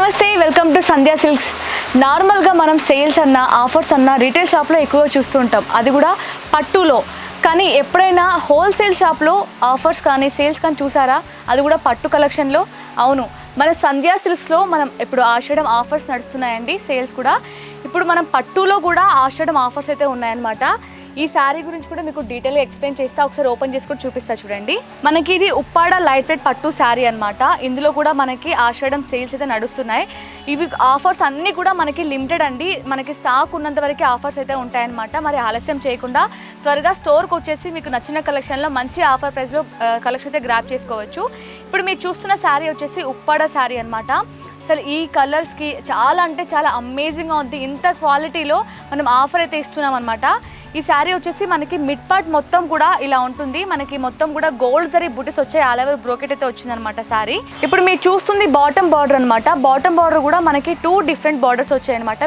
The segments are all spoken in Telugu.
నమస్తే, వెల్కమ్ టు సంధ్యా సిల్క్స్. నార్మల్గా మనం సేల్స్ అన్న ఆఫర్స్ అన్న రీటైల్ షాప్లో ఎక్కువగా చూస్తూ ఉంటాం, అది కూడా పట్టులో. కానీ ఎప్పుడైనా హోల్సేల్ షాప్లో ఆఫర్స్ కానీ సేల్స్ కానీ చూసారా? అది కూడా పట్టు కలెక్షన్లో. అవును, మన సంధ్యా సిల్క్స్లో మనం ఇప్పుడు ఆషాఢం ఆఫర్స్ నడుస్తున్నాయండి. సేల్స్ కూడా ఇప్పుడు మనం పట్టులో కూడా ఆషాఢం ఆఫర్స్ అయితే ఉన్నాయన్నమాట. ఈ శారీ గురించి కూడా మీకు డీటెయిల్గా ఎక్స్ప్లెయిన్ చేస్తా. ఒకసారి ఓపెన్ చేసి కూడా చూపిస్తా చూడండి. మనకి ఇది ఉప్పాడ లైట్ వెయిట్ పట్టు శారీ అనమాట. ఇందులో కూడా మనకి ఆషాఢం సేల్స్ అయితే నడుస్తున్నాయి. ఇవి ఆఫర్స్ అన్నీ కూడా మనకి లిమిటెడ్ అండి. మనకి స్టాక్ ఉన్నంత వరకు ఆఫర్స్ అయితే ఉంటాయన్నమాట. మరి ఆలస్యం చేయకుండా త్వరగా స్టోర్కి వచ్చేసి మీకు నచ్చిన కలెక్షన్లో మంచి ఆఫర్ ప్రైస్లో కలెక్షన్ అయితే గ్రాప్ చేసుకోవచ్చు. ఇప్పుడు మీరు చూస్తున్న శారీ వచ్చేసి ఉప్పాడ శారీ అనమాట. అసలు ఈ కలర్స్కి చాలా అంటే చాలా అమేజింగ్గా ఉంది. ఇంత క్వాలిటీలో మనం ఆఫర్ అయితే ఇస్తున్నాం అనమాట. ఈ శారీ వచ్చేసి మనకి మిడ్ పార్ట్ మొత్తం కూడా ఇలా ఉంటుంది. మనకి మొత్తం కూడా గోల్డ్ జరీ బుటీస్ వచ్చాయి. ఆల్ ఓవర్ బ్రోకెట్ అయితే వచ్చిందనమాట శారీ. ఇప్పుడు మీరు చూస్తుంది బాటమ్ బార్డర్ అనమాట. బాటమ్ బార్డర్ కూడా మనకి 2 డిఫరెంట్ బార్డర్స్ వచ్చాయి అనమాట.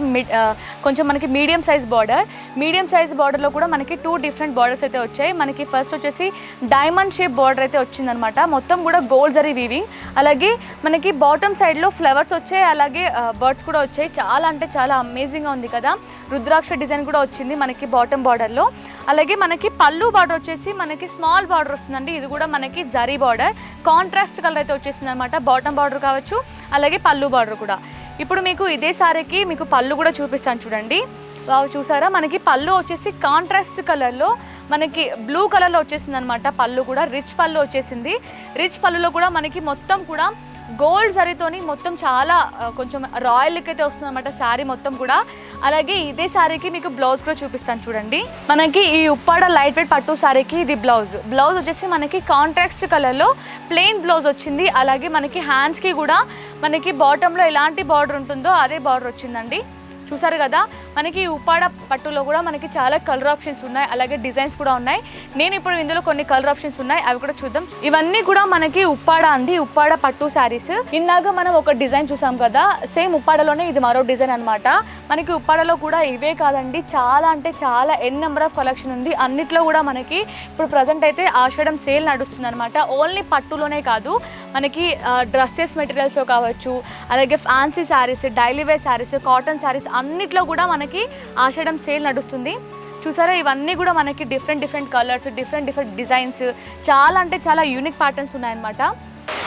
కొంచెం మనకి medium size border. Medium size బార్డర్లో కూడా మనకి 2 డిఫరెంట్ బార్డర్స్ అయితే వచ్చాయి. మనకి ఫస్ట్ వచ్చేసి డైమండ్ షేప్ బార్డర్ అయితే వచ్చిందనమాట. మొత్తం కూడా గోల్డ్ జరీ వీవింగ్. అలాగే మనకి బాటమ్ సైడ్లో ఫ్లవర్స్ వచ్చాయి, అలాగే బర్డ్స్ కూడా వచ్చాయి. చాలా అంటే చాలా అమేజింగ్గా ఉంది కదా. రుద్రాక్ష డిజైన్ కూడా వచ్చింది మనకి బాటమ్ బార్డర్లో. అలాగే మనకి పళ్ళు బార్డర్ వచ్చేసి మనకి స్మాల్ బార్డర్ వస్తుందండి. ఇది కూడా మనకి జరీ బార్డర్, కాంట్రాస్ట్ కలర్ అయితే వచ్చేసింది అనమాట. బాటమ్ బార్డర్ కావచ్చు, అలాగే పళ్ళు బార్డర్ కూడా. ఇప్పుడు మీకు ఇదే సారీకి మీకు పళ్ళు కూడా చూపిస్తాను చూడండి. చూసారా? మనకి పళ్ళు వచ్చేసి కాంట్రాస్ట్ కలర్లో మనకి బ్లూ కలర్లో వచ్చేసింది అనమాట. పళ్ళు కూడా రిచ్ పళ్ళు వచ్చేసింది. రిచ్ పళ్ళులో కూడా మనకి మొత్తం కూడా గోల్డ్ జరీతోని మొత్తం చాలా కొంచెం రాయల్ లుక్ అయితే వస్తుంది అనమాట శారీ మొత్తం కూడా. అలాగే ఇదే శారీకి మీకు బ్లౌజ్ కూడా చూపిస్తాను చూడండి. మనకి ఈ ఉప్పాడ లైట్ వెయిట్ పట్టు శారీకి ఇది బ్లౌజ్ వచ్చేసి మనకి కాంట్రాస్ట్ కలర్లో ప్లెయిన్ బ్లౌజ్ వచ్చింది. అలాగే మనకి హ్యాండ్స్కి కూడా మనకి బాటంలో ఎలాంటి బార్డర్ ఉంటుందో అదే బార్డర్ వచ్చిందండి. చూసారు కదా? మనకి ఉప్పాడ పట్టులో కూడా మనకి చాలా కలర్ ఆప్షన్స్ ఉన్నాయి, అలాగే డిజైన్స్ కూడా ఉన్నాయి. నేను ఇప్పుడు ఇందులో కొన్ని కలర్ ఆప్షన్స్ ఉన్నాయి, అవి కూడా చూద్దాం. ఇవన్నీ కూడా మనకి ఉప్పాడ అండి, ఉప్పాడ పట్టు శారీస్. ఇందాక మనం ఒక డిజైన్ చూసాం కదా, సేమ్ ఉప్పాడలోనే ఇది మరో డిజైన్ అనమాట. మనకి ఉప్పాడలో కూడా ఇవే కాదండి, చాలా అంటే చాలా నెంబర్ ఆఫ్ కలెక్షన్ ఉంది. అన్నిట్లో కూడా మనకి ఇప్పుడు ప్రజెంట్ అయితే ఆషాఢం సేల్ నడుస్తుంది అనమాట. ఓన్లీ పట్టులోనే కాదు, మనకి డ్రెస్సెస్ మెటీరియల్స్లో కావచ్చు, అలాగే fancy saris, daily wear saris, cotton saris అన్నిట్లో కూడా మనకి ఆషాఢం సేల్ నడుస్తుంది. చూసారా? ఇవన్నీ కూడా మనకి డిఫరెంట్ కలర్స్, డిఫరెంట్ డిజైన్స్, చాలా అంటే చాలా యూనిక్ ప్యాటర్న్స్ ఉన్నాయన్నమాట.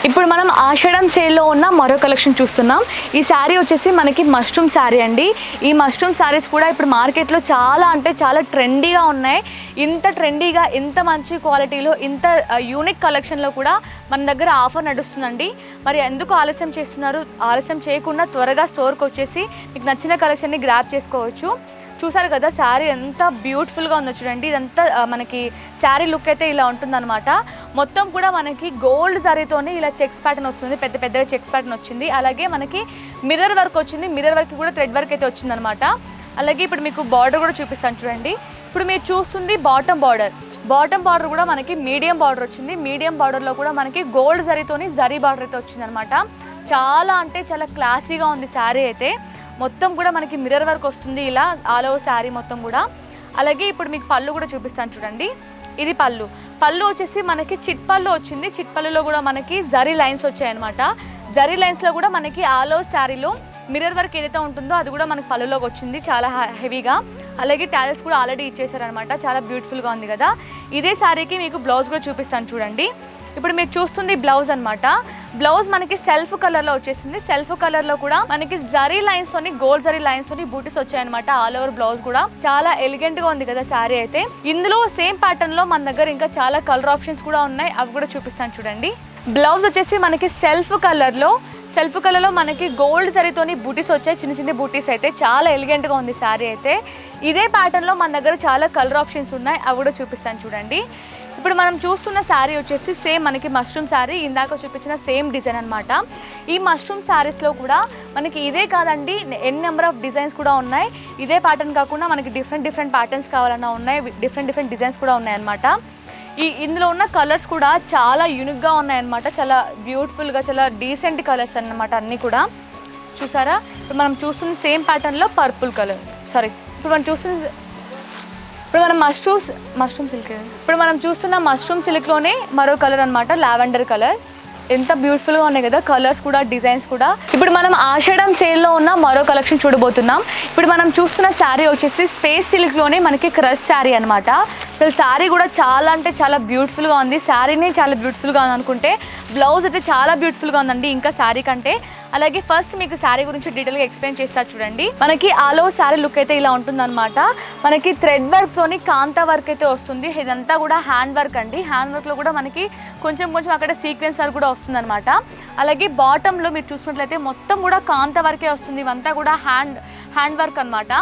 ఇప్పుడు మనం ఆషాఢం సేల్లో ఉన్న మరో కలెక్షన్ చూస్తున్నాం. ఈ శారీ వచ్చేసి మనకి మష్రూమ్ శారీ అండి. ఈ మష్రూమ్ శారీస్ కూడా ఇప్పుడు మార్కెట్లో చాలా అంటే చాలా ట్రెండీగా ఉన్నాయి. ఇంత ట్రెండీగా, ఇంత మంచి క్వాలిటీలో, ఇంత యూనిక్ కలెక్షన్లో కూడా మన దగ్గర ఆఫర్ నడుస్తుందండి. మరి ఎందుకు ఆలస్యం చేస్తున్నారు? ఆలస్యం చేయకుండా త్వరగా స్టోర్కి వచ్చేసి మీకు నచ్చిన కలెక్షన్ని గ్రాప్ చేసుకోవచ్చు. చూసారు కదా శారీ ఎంత బ్యూటిఫుల్గా ఉందో చూడండి. ఇదంతా మనకి శారీ లుక్ అయితే ఇలా ఉంటుందన్నమాట. మొత్తం కూడా మనకి గోల్డ్ జరీతోనే ఇలా చెక్స్ ప్యాటర్న్ వస్తుంది, పెద్దగా చెక్స్ ప్యాటర్న్ వచ్చింది. అలాగే మనకి మిర్రర్ వర్క్ వచ్చింది, మిర్రర్ వర్క్ కూడా థ్రెడ్ వర్క్ అయితే వచ్చిందనమాట. అలాగే ఇప్పుడు మీకు బార్డర్ కూడా చూపిస్తాను చూడండి. ఇప్పుడు మీరు చూస్తుంది బాటమ్ బార్డర్ కూడా మనకి మీడియం బార్డర్ వచ్చింది. మీడియం బార్డర్లో కూడా మనకి గోల్డ్ జరీతోని జరీ బార్డర్ అయితే వచ్చిందనమాట. చాలా అంటే చాలా క్లాసీగా ఉంది శారీ అయితే. మొత్తం కూడా మనకి మిర్రర్ వర్క్ వస్తుంది ఇలా ఆల్ ఓవర్ శారీ మొత్తం కూడా. అలాగే ఇప్పుడు మీకు పళ్ళు కూడా చూపిస్తాను చూడండి. ఇది పళ్ళు వచ్చేసి మనకి చిట్ పళ్ళు వచ్చింది. చిట్ పళ్ళులో కూడా మనకి జరీ లైన్స్ వచ్చాయన్నమాట. జరీ లైన్స్లో కూడా మనకి ఆల్ ఓవర్ శారీలో మిర్రర్ వర్క్ ఏదైతే ఉంటుందో అది కూడా మనకి పళ్ళులోకి వచ్చింది చాలా హెవీగా. అలాగే టాలెస్ కూడా ఆల్రెడీ ఇచ్చేసారనమాట. చాలా బ్యూటిఫుల్గా ఉంది కదా. ఇదే శారీకి మీకు బ్లౌజ్ కూడా చూపిస్తాను చూడండి. ఇప్పుడు మీరు చూస్తుంది బ్లౌజ్ అనమాట. బ్లౌజ్ మనకి సెల్ఫ్ కలర్లో వచ్చేసింది. సెల్ఫ్ కలర్లో కూడా మనకి జరీ లైన్స్తోని, గోల్డ్ జరీ లైన్స్తోని బూటీస్ వచ్చాయన్నమాట. ఆల్ ఓవర్ బ్లౌజ్ కూడా చాలా ఎలిగెంట్గా ఉంది కదా శారీ అయితే. ఇందులో సేమ్ ప్యాటర్న్లో మన దగ్గర ఇంకా చాలా కలర్ ఆప్షన్స్ కూడా ఉన్నాయి, అవి కూడా చూపిస్తాను చూడండి. బ్లౌజ్ వచ్చేసి మనకి సెల్ఫ్ కలర్లో మనకి గోల్డ్ జరీతోని బూటీస్ వచ్చాయి, చిన్న బూటీస్ అయితే. చాలా ఎలిగెంట్గా ఉంది శారీ అయితే. ఇదే ప్యాటర్న్లో మన దగ్గర చాలా కలర్ ఆప్షన్స్ ఉన్నాయి, అవి కూడా చూపిస్తాను చూడండి. ఇప్పుడు మనం చూస్తున్న శారీ వచ్చేసి సేమ్ మనకి మష్రూమ్ శారీ, ఇందాక చూపించిన సేమ్ డిజైన్ అనమాట. ఈ మష్రూమ్ శారీస్లో కూడా మనకి ఇదే కాదండి, నెంబర్ ఆఫ్ డిజైన్స్ కూడా ఉన్నాయి. ఇదే ప్యాటర్న్ కాకుండా మనకి డిఫరెంట్ ప్యాటర్న్స్ కావాలన్నా ఉన్నాయి, డిఫరెంట్ డిజైన్స్ కూడా ఉన్నాయన్నమాట. ఇందులో ఉన్న కలర్స్ కూడా చాలా యూనిక్గా ఉన్నాయన్నమాట. చాలా బ్యూటిఫుల్గా, చాలా డీసెంట్ కలర్స్ అన్నమాట అన్నీ కూడా. చూసారా? ఇప్పుడు మనం చూస్తున్న సేమ్ ప్యాటర్న్లో పర్పుల్ కలర్, ఇప్పుడు మనం చూస్తున్న ఇప్పుడు మనం మష్రూమ్ సిల్క్. ఇప్పుడు మనం చూస్తున్న మష్రూమ్ సిల్క్లోనే మరో కలర్ అనమాట, లావెండర్ కలర్. ఎంత బ్యూటిఫుల్గా ఉన్నాయి కదా, కలర్స్ కూడా డిజైన్స్ కూడా. ఇప్పుడు మనం ఆషాఢం సేల్లో ఉన్న మరో కలెక్షన్ చూడబోతున్నాం. ఇప్పుడు మనం చూస్తున్న శారీ వచ్చేసి స్పేస్ సిల్క్లోనే మనకి క్రష్ శారీ అనమాట. అసలు శారీ కూడా చాలా అంటే చాలా బ్యూటిఫుల్గా ఉంది. శారీని చాలా బ్యూటిఫుల్గా ఉంది అనుకుంటే బ్లౌజ్ అయితే చాలా బ్యూటిఫుల్గా ఉందండి ఇంకా శారీ కంటే. అలాగే ఫస్ట్ మీకు శారీ గురించి డీటెయిల్గా ఎక్స్ప్లెయిన్ చేస్తా చూడండి. మనకి ఆల్ ఓవర్ శారీ లుక్ అయితే ఇలా ఉంటుందన్నమాట. మనకి థ్రెడ్ వర్క్తోని కాంతా వర్క్ అయితే వస్తుంది. ఇదంతా కూడా హ్యాండ్ వర్క్ అండి. హ్యాండ్ వర్క్లో కూడా మనకి కొంచెం అక్కడ సీక్వెన్స్ వర్క్ కూడా వస్తుందన్నమాట. అలాగే బాటంలో మీరు చూసినట్లయితే మొత్తం కూడా కాంతా వర్కే వస్తుంది. ఇవంతా కూడా హ్యాండ్ వర్క్ అనమాట.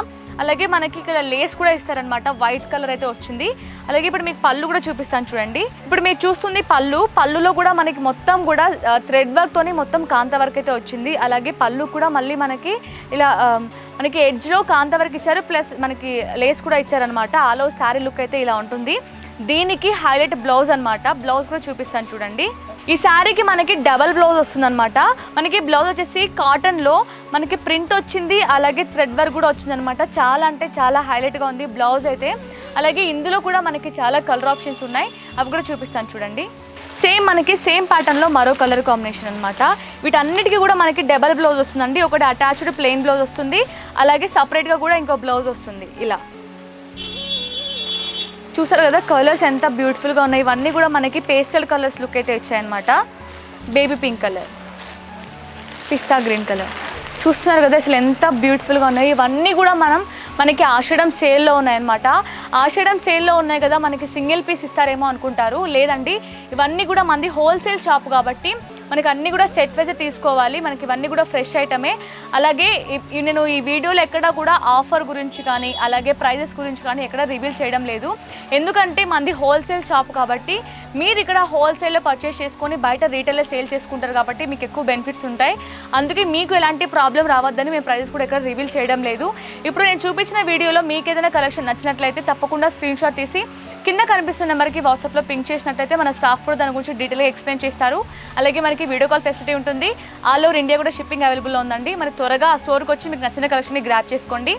అలాగే మనకి ఇక్కడ లేస్ కూడా ఇస్తారనమాట, వైట్ కలర్ అయితే వచ్చింది. అలాగే ఇప్పుడు మీకు పళ్ళు కూడా చూపిస్తాను చూడండి. ఇప్పుడు మీరు చూస్తుంది పళ్ళులో కూడా మనకి మొత్తం కూడా థ్రెడ్ వర్క్తోని మొత్తం కాంతా వర్క్ అయితే వచ్చింది. అలాగే పళ్ళు కూడా మళ్ళీ మనకి ఇలా మనకి ఎడ్జ్లో కాంతా వర్క్ ఇచ్చారు, ప్లస్ మనకి లేస్ కూడా ఇచ్చారనమాట. ఆల్ ఓవర్ శారీ లుక్ అయితే ఇలా ఉంటుంది. దీనికి హైలైట్ బ్లౌజ్ అనమాట. బ్లౌజ్ కూడా చూపిస్తాను చూడండి. ఈ శారీకి మనకి డబల్ బ్లౌజ్ వస్తుందన్నమాట. మనకి బ్లౌజ్ వచ్చేసి కాటన్లో మనకి ప్రింట్ వచ్చింది, అలాగే థ్రెడ్ వర్క్ కూడా వచ్చిందనమాట. చాలా అంటే చాలా హైలైట్గా ఉంది బ్లౌజ్ అయితే. అలాగే ఇందులో కూడా మనకి చాలా కలర్ ఆప్షన్స్ ఉన్నాయి, అవి కూడా చూపిస్తాను చూడండి. మనకి సేమ్ ప్యాటర్న్లో మరో కలర్ కాంబినేషన్ అనమాట. వీటన్నిటికీ కూడా మనకి డబల్ బ్లౌజ్ వస్తుందండి. ఒకటి అటాచ్డ్ ప్లెయిన్ బ్లౌజ్ వస్తుంది, అలాగే సపరేట్గా కూడా ఇంకో బ్లౌజ్ వస్తుంది. ఇలా చూసారు కదా కలర్స్ ఎంత బ్యూటిఫుల్గా ఉన్నాయి. ఇవన్నీ కూడా మనకి పేస్టల్ కలర్స్ లుక్ అయితే వచ్చాయన్నమాట. బేబీ పింక్ కలర్, పిస్తా గ్రీన్ కలర్ చూస్తున్నారు కదా అసలు ఎంత బ్యూటిఫుల్గా ఉన్నాయి. ఇవన్నీ కూడా మనకి ఆషాఢం సేల్లో ఉన్నాయన్నమాట. ఆషాఢం సేల్లో ఉన్నాయి కదా, మనకి సింగిల్ పీస్ ఇస్తారేమో అనుకుంటారు. లేదండి, ఇవన్నీ కూడా మనది హోల్సేల్ షాప్ కాబట్టి మనకి అన్నీ కూడా సెట్ వైజ్ తీసుకోవాలి. మనకి ఇవన్నీ కూడా ఫ్రెష్ ఐటమే. అలాగే నేను ఈ వీడియోలో ఎక్కడ కూడా ఆఫర్ గురించి కానీ అలాగే ప్రైజెస్ గురించి కానీ ఎక్కడ రివీల్ చేయడం లేదు. ఎందుకంటే మనది హోల్సేల్ షాప్ కాబట్టి మీరు ఇక్కడ హోల్సేల్లో పర్చేస్ చేసుకొని బయట రీటైల్లో సేల్ చేసుకుంటారు కాబట్టి మీకు ఎక్కువ బెనిఫిట్స్ ఉంటాయి. అందుకే మీకు ఎలాంటి ప్రాబ్లం రావద్దని మేము ప్రైజెస్ కూడా ఎక్కడ రివీల్ చేయడం లేదు. ఇప్పుడు నేను చూపించిన వీడియోలో మీకు ఏదైనా కలెక్షన్ నచ్చినట్లయితే తప్పకుండా స్క్రీన్ షాట్ తీసి కింద కనిపిస్తున్న నెంబర్కి వాట్సాప్లో పింక్ చేసినట్లయితే మన స్టాఫ్ కూడా దాని గురించి డీటెయిల్గా ఎక్స్ప్లెయిన్ చేస్తారు. అలాగే మనకి వీడియో కాల్ ఫెసిలిటీ ఉంటుంది. ఆల్ ఓవర్ ఇండియా కూడా షిప్పింగ్ అవైలబుల్లో ఉందండి. మనకి త్వరగా ఆ స్టోర్కి వచ్చి మీకు నచ్చిన కలెక్షన్ని గ్రాప్ చేసుకోండి.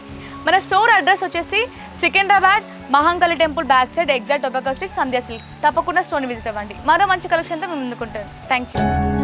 మన స్టోర్ అడ్రస్ వచ్చేసి Secunderabad Mahankali temple back side exact tobacco street, Sandhya silks. తప్పకుండా స్టోర్ని విజిట్ అవ్వండి. మరో మంచి కలెక్షన్తో మేము ముందుకుంటాను. Thank you.